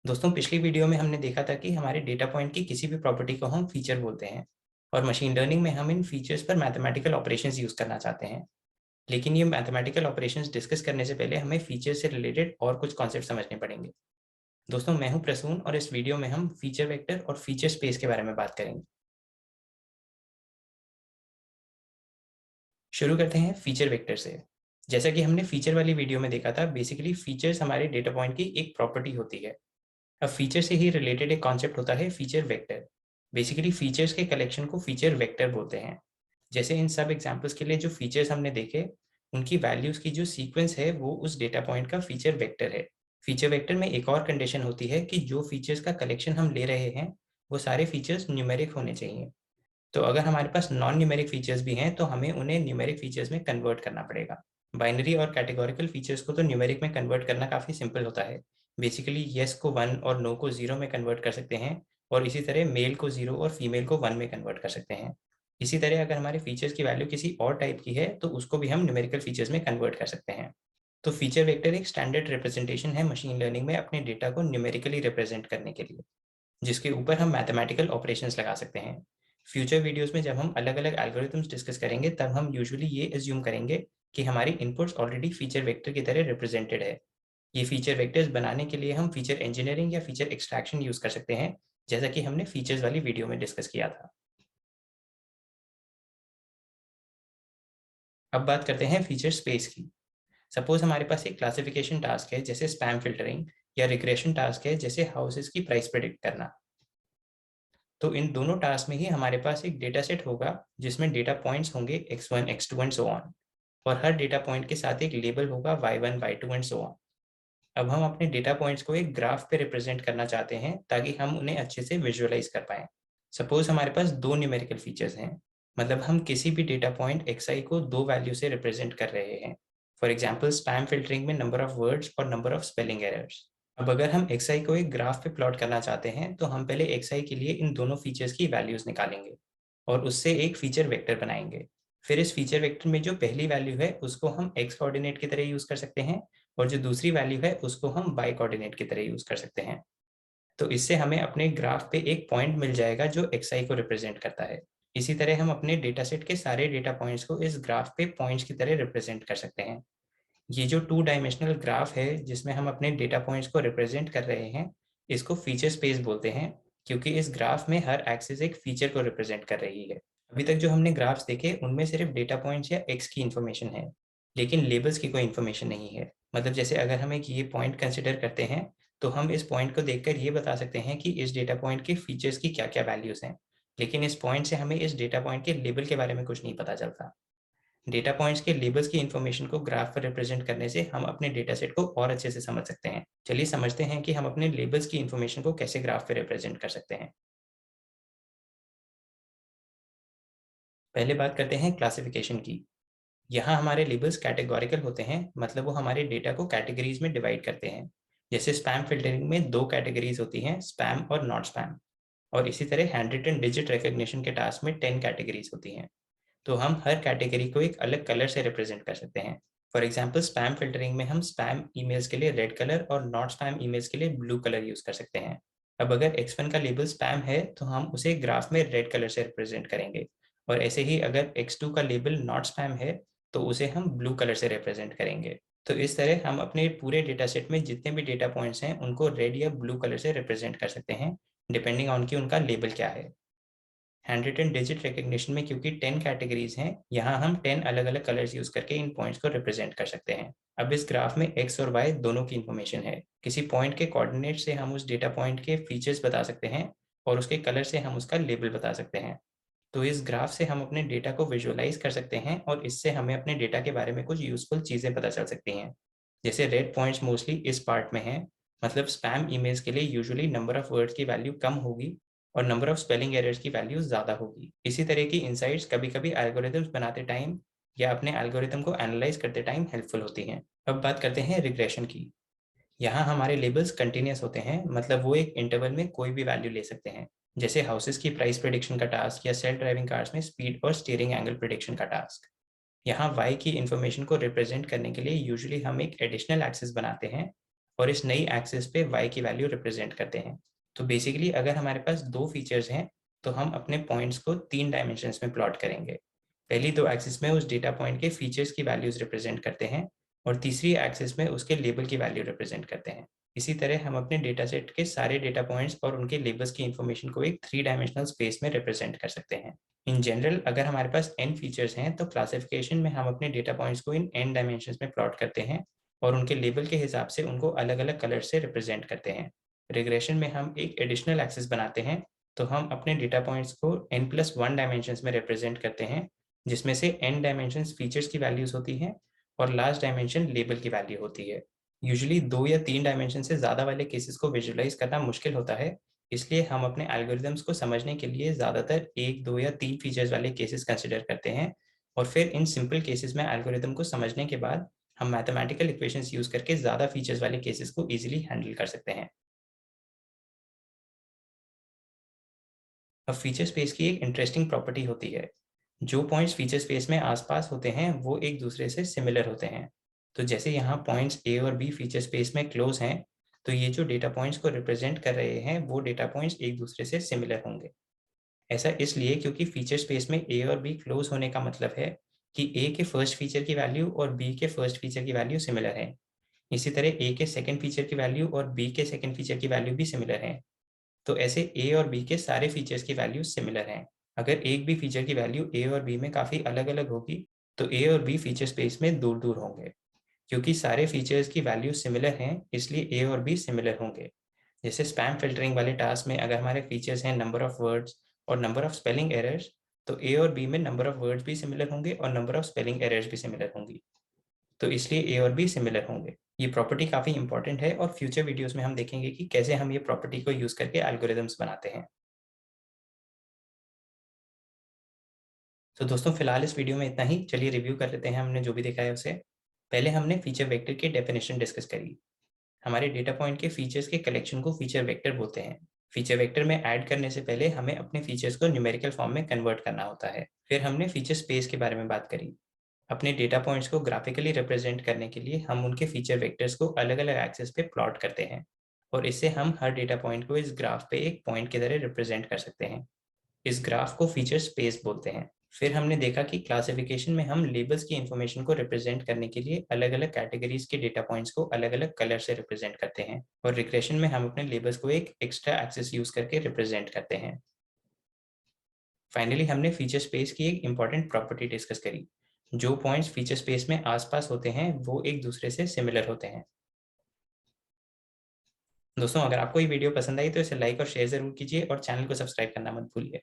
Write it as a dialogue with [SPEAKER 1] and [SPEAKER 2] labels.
[SPEAKER 1] दोस्तों, पिछली वीडियो में हमने देखा था कि हमारे डेटा पॉइंट की किसी भी प्रॉपर्टी को हम फीचर बोलते हैं और मशीन लर्निंग में हम इन फीचर्स पर मैथमेटिकल ऑपरेशंस यूज करना चाहते हैं। लेकिन ये मैथमेटिकल ऑपरेशंस डिस्कस करने से पहले हमें फीचर से रिलेटेड और कुछ कॉन्सेप्ट समझने पड़ेंगे। दोस्तों, मैं हूं प्रसून और इस वीडियो में हम फीचर वेक्टर और फीचर स्पेस के बारे में बात करेंगे। शुरू करते हैं फीचर वेक्टर से। जैसा कि हमने फीचर वाली वीडियो में देखा था, बेसिकली फीचर्स हमारे डेटा पॉइंट की एक प्रॉपर्टी होती है। अब फीचर से ही रिलेटेड एक कॉन्सेप्ट होता है फीचर वेक्टर। बेसिकली फीचर्स के कलेक्शन को फीचर वेक्टर बोलते हैं। जैसे इन सब एग्जांपल्स के लिए जो फीचर्स हमने देखे, उनकी वैल्यूज की जो सीक्वेंस है वो उस डेटा पॉइंट का फीचर वेक्टर है। फीचर वेक्टर में एक और कंडीशन होती है कि जो फीचर्स का कलेक्शन हम ले रहे हैं वो सारे फीचर्स न्यूमेरिक होने चाहिए। तो अगर हमारे पास नॉन न्यूमेरिक फीचर्स भी हैं तो हमें उन्हें न्यूमेरिक फीचर्स में कन्वर्ट करना पड़ेगा। बाइनरी और कैटेगोरिकल फीचर्स को तो न्यूमेरिक में कन्वर्ट करना काफ़ी सिंपल होता है। बेसिकली येस को 1 और नो को 0 में कन्वर्ट कर सकते हैं और इसी तरह मेल को 0 और फीमेल को 1 में कन्वर्ट कर सकते हैं। इसी तरह अगर हमारे फीचर्स की वैल्यू किसी और टाइप की है तो उसको भी हम न्यूमेरिकल फीचर्स में कन्वर्ट कर सकते हैं। तो फीचर वेक्टर एक स्टैंडर्ड रिप्रेजेंटेशन है मशीन लर्निंग में अपने डेटा को न्यूमेरिकली रिप्रेजेंट करने के लिए, जिसके ऊपर हम मैथमेटिकल ऑपरेशंस लगा सकते हैं। फ्यूचर वीडियोस में जब हम अलग-अलग एल्गोरिथम्स डिस्कस करेंगे तब हम यूजुअली ये अज्यूम करेंगे कि हमारी इनपुट्स ऑलरेडी फीचर वेक्टर की तरह रिप्रेजेंटेड है। ये फीचर वेक्टर्स बनाने के लिए हम फीचर इंजीनियरिंग या फीचर एक्सट्रैक्शन यूज कर सकते हैं, जैसा कि हमने फीचर्स वाली वीडियो में डिस्कस किया था। अब बात करते हैं फीचर स्पेस की। सपोज हमारे पास एक क्लासिफिकेशन टास्क है जैसे स्पैम फिल्टरिंग, या रिग्रेशन टास्क है जैसे हाउसेस की प्राइस प्रेडिक्ट करना। तो इन दोनों टास्क में ही हमारे पास एक डेटा सेट होगा जिसमें डेटा पॉइंट्स होंगे x1 x2 and so on, और हर डेटा पॉइंट के साथ एक लेबल होगा y1 y2 and so on. अब हम अपने डेटा पॉइंट्स को एक ग्राफ पे रिप्रेजेंट करना चाहते हैं ताकि हम उन्हें अच्छे से विजुअलाइज कर पाएं। सपोज हमारे पास दो न्यूमेरिकल फीचर्स हैं, मतलब हम किसी भी डेटा पॉइंट xi को दो वैल्यू से रिप्रेजेंट कर रहे हैं। फॉर एग्जाम्पल स्पैम फिल्टरिंग में नंबर ऑफ वर्ड्स और नंबर ऑफ स्पेलिंग एरर्स। अब अगर हम xi को एक ग्राफ पे प्लॉट करना चाहते हैं तो हम पहले xi के लिए इन दोनों फीचर्स की वैल्यूज निकालेंगे और उससे एक फीचर वेक्टर बनाएंगे। फिर इस फीचर वेक्टर में जो पहली वैल्यू है उसको हम x कोऑर्डिनेट की तरह यूज कर सकते हैं और जो दूसरी वैल्यू है उसको हम y कोऑर्डिनेट की तरह यूज कर सकते हैं। तो इससे हमें अपने ग्राफ पे एक पॉइंट मिल जाएगा जो xi को रिप्रेजेंट करता है। इसी तरह हम अपने डेटा सेट के सारे डेटा पॉइंट्स को इस ग्राफ पे पॉइंट्स की तरह रिप्रेजेंट कर सकते हैं। ये जो टू डायमेंशनल ग्राफ है जिसमें हम अपने डेटा पॉइंट्स को रिप्रेजेंट कर रहे हैं, इसको फीचर स्पेस बोलते हैं, क्योंकि इस ग्राफ में हर एक्सिस एक फीचर को रिप्रेजेंट कर रही है। अभी तक जो हमने ग्राफ्स देखे उनमें सिर्फ डेटा पॉइंट्स या एक्स की इन्फॉर्मेशन है, लेकिन लेबल्स की कोई इन्फॉर्मेशन नहीं है। मतलब जैसे अगर हम एक ये पॉइंट कंसिडर करते हैं तो हम इस पॉइंट को देखकर ये बता सकते हैं कि इस डेटा पॉइंट के फीचर्स की क्या क्या वैल्यूज हैं, लेकिन इस पॉइंट से हमें इस डेटा पॉइंट के लेबल के बारे में कुछ नहीं पता चलता। डेटा पॉइंट्स के लेबल्स की इन्फॉर्मेशन को ग्राफ पर रिप्रेजेंट करने से हम अपने डेटा सेट को और अच्छे से समझ सकते हैं। चलिए समझते हैं कि हम अपने लेबल्स की इन्फॉर्मेशन को कैसे ग्राफ पे रिप्रेजेंट कर सकते हैं। पहले बात करते हैं क्लासिफिकेशन की। यहाँ हमारे लेबल्स कैटेगोरिकल होते हैं, मतलब वो हमारे डेटा को कैटेगरीज में डिवाइड करते हैं। जैसे स्पैम फिल्टरिंग में दो कैटेगरीज होती हैं, स्पैम और नॉट स्पैम। और इसी तरह हैंड रिटन डिजिट रिकग्निशन के टास्क में 10 कैटेगरीज होती हैं। तो हम हर कैटेगरी को एक अलग कलर से रिप्रेजेंट कर सकते हैं। फॉर एग्जाम्पल स्पैम फिल्टरिंग में हम स्पैम ईमेल्स के लिए रेड कलर और नॉट स्पैम ईमेल्स के लिए ब्लू कलर यूज कर सकते हैं। अब अगर x1 का लेबल स्पैम है तो हम उसे ग्राफ में रेड कलर से रिप्रेजेंट करेंगे, और ऐसे ही अगर x2 का लेबल नॉट स्पैम है तो उसे हम ब्लू कलर से रिप्रेजेंट करेंगे। तो इस तरह हम अपने पूरे डेटा सेट में जितने भी डेटा पॉइंट्स हैं उनको रेड या ब्लू कलर से रिप्रेजेंट कर सकते हैं, डिपेंडिंग ऑन कि उनका लेबल क्या है। हैंड रिटन डिजिट रिकग्निशन में क्योंकि 10 कैटेगरीज हैं, यहाँ हम 10 अलग अलग कलर्स यूज करके इन पॉइंट्स को रिप्रेजेंट कर सकते हैं। अब इस ग्राफ में एक्स और वाई दोनों की इन्फॉर्मेशन है। किसी पॉइंट के कोऑर्डिनेट से हम उस डेटा पॉइंट के फीचर्स बता सकते हैं और उसके कलर से हम उसका लेबल बता सकते हैं। तो इस ग्राफ से हम अपने डेटा को विजुअलाइज कर सकते हैं और इससे हमें अपने डेटा के बारे में कुछ यूजफुल चीज़ें पता चल सकती हैं। जैसे रेड पॉइंट्स मोस्टली इस पार्ट में हैं, मतलब स्पैम ईमेल्स के लिए यूजुअली नंबर ऑफ वर्ड्स की वैल्यू कम होगी और नंबर ऑफ स्पेलिंग एरर्स की वैल्यू ज़्यादा होगी। इसी तरह की इनसाइट्स कभी-कभी एल्गोरिथम्स बनाते टाइम या अपने एल्गोरिथम को एनालाइज करते टाइम हेल्पफुल होती हैं। अब बात करते हैं रिग्रेशन की। यहाँ हमारे लेबल्स कंटिन्यूस होते हैं, मतलब वो एक इंटरवल में कोई भी वैल्यू ले सकते हैं। जैसे हाउसेस की प्राइस प्रेडिक्शन का टास्क या सेल्फ ड्राइविंग कार्स में स्पीड और स्टीयरिंग एंगल प्रेडिक्शन का टास्क। यहाँ y की इन्फॉर्मेशन को रिप्रेजेंट करने के लिए यूजुअली हम एक एडिशनल एक्सिस बनाते हैं और इस नई एक्सिस पे y की वैल्यू रिप्रेजेंट करते हैं। तो बेसिकली अगर हमारे पास दो फीचर्स हैं तो हम अपने पॉइंट्स को 3 डायमेंशंस में प्लॉट करेंगे। पहली दो एक्सिस में उस डेटा पॉइंट के फीचर्स की वैल्यूज रिप्रेजेंट करते हैं और तीसरी एक्सिस में उसके लेबल की वैल्यू रिप्रेजेंट करते हैं। इसी तरह हम अपने डेटा सेट के सारे डेटा पॉइंट्स और उनके लेबल्स की इंफॉर्मेशन को एक 3 डायमेंशनल स्पेस में रिप्रेजेंट कर सकते हैं। इन जनरल अगर हमारे पास n फीचर्स हैं तो क्लासिफिकेशन में हम अपने डेटा पॉइंट्स को इन n डायमेंशंस में प्लॉट करते हैं और उनके लेबल के हिसाब से उनको अलग अलग कलर से रिप्रेजेंट करते हैं। रिग्रेशन में हम एक एडिशनल एक्सिस बनाते हैं, तो हम अपने डेटा पॉइंट्स को n+1 डायमेंशंस में रिप्रेजेंट करते हैं, जिसमें से n डायमेंशंस फीचर्स की वैल्यूज होती हैं और लास्ट डायमेंशन लेबल की वैल्यू होती है। यूजुअली 2 या 3 डायमेंशन से ज़्यादा वाले केसेस को विजुअलाइज करना मुश्किल होता है, इसलिए हम अपने एल्गोरिदम्स को समझने के लिए ज़्यादातर 1, 2 या 3 फीचर्स वाले केसेस कंसिडर करते हैं और फिर इन सिंपल केसेस में एल्गोरिदम को समझने के बाद हम मैथमेटिकल इक्वेशंस यूज करके ज़्यादा फीचर्स वाले केसेस को ईजिली हैंडल कर सकते हैं। अब फीचर स्पेस की एक इंटरेस्टिंग प्रॉपर्टी होती है। जो पॉइंट्स फीचर स्पेस में आसपास होते हैं वो एक दूसरे से सिमिलर होते हैं। तो जैसे यहाँ पॉइंट्स ए और बी फीचर स्पेस में क्लोज हैं, तो ये जो डेटा पॉइंट्स को रिप्रेजेंट कर रहे हैं वो डेटा पॉइंट्स एक दूसरे से सिमिलर होंगे। ऐसा इसलिए क्योंकि फीचर स्पेस में ए और बी क्लोज होने का मतलब है कि ए के फर्स्ट फीचर की वैल्यू और बी के फर्स्ट फीचर की वैल्यू सिमिलर है। इसी तरह ए के सेकंड फीचर की वैल्यू और बी के सेकंड फीचर की वैल्यू भी सिमिलर है। तो ऐसे ए और बी के सारे फीचर्स की वैल्यू सिमिलर हैं। अगर एक भी फीचर की वैल्यू ए और बी में काफ़ी अलग-अलग होगी, तो ए और बी फीचर स्पेस में दूर-दूर होंगे। क्योंकि सारे फीचर्स की वैल्यू सिमिलर हैं, इसलिए ए और बी सिमिलर होंगे। जैसे स्पैम फिल्टरिंग वाले टास्क में अगर हमारे फीचर्स हैं नंबर ऑफ वर्ड्स और नंबर ऑफ स्पेलिंग एरर्स, तो ए और बी में नंबर ऑफ वर्ड्स भी सिमिलर होंगे और नंबर ऑफ स्पेलिंग एरर्स भी सिमिलर होंगी। तो इसलिए ए और बी सिमिलर होंगे। ये प्रॉपर्टी काफ़ी इंपॉर्टेंट है और फ्यूचर वीडियोस में हम देखेंगे कि कैसे हम ये प्रॉपर्टी को यूज़ करके एल्गोरिदम्स बनाते हैं। तो दोस्तों फिलहाल इस वीडियो में इतना ही। चलिए रिव्यू कर लेते हैं हमने जो भी देखा है उसे। पहले हमने फीचर वेक्टर की डेफिनेशन डिस्कस करी। हमारे डेटा पॉइंट के फीचर्स के कलेक्शन को फीचर वेक्टर बोलते हैं। फीचर वेक्टर में ऐड करने से पहले हमें अपने फीचर्स को न्यूमेरिकल फॉर्म में कन्वर्ट करना होता है। फिर हमने फीचर स्पेस के बारे में बात करी। अपने डेटा पॉइंट्स को ग्राफिकली रिप्रेजेंट करने के लिए हम उनके फीचर वेक्टर्स को अलग अलग एक्सेस पे प्लॉट करते हैं और इससे हम हर डेटा पॉइंट को इस ग्राफ पे एक पॉइंट की तरह रिप्रेजेंट कर सकते हैं। इस ग्राफ को फीचर स्पेस बोलते हैं। फिर हमने देखा कि क्लासिफिकेशन में हम लेबल्स की इंफॉर्मेशन को रिप्रेजेंट करने के लिए अलग अलग कैटेगरीज के डेटा पॉइंट्स को अलग अलग कलर से रिप्रेजेंट करते हैं और रिग्रेशन में हम अपने लेबल्स को एक एक्स्ट्रा एक्सेस यूज करके रिप्रेजेंट करते हैं। फाइनली हमने फीचर स्पेस की एक इंपॉर्टेंट प्रॉपर्टी डिस्कस करी। जो पॉइंट्स फीचर स्पेस में आसपास होते हैं वो एक दूसरे से सिमिलर होते हैं। दोस्तों अगर आपको ये वीडियो पसंद आई तो इसे लाइक और शेयर जरूर कीजिए और चैनल को सब्सक्राइब करना मत भूलिए।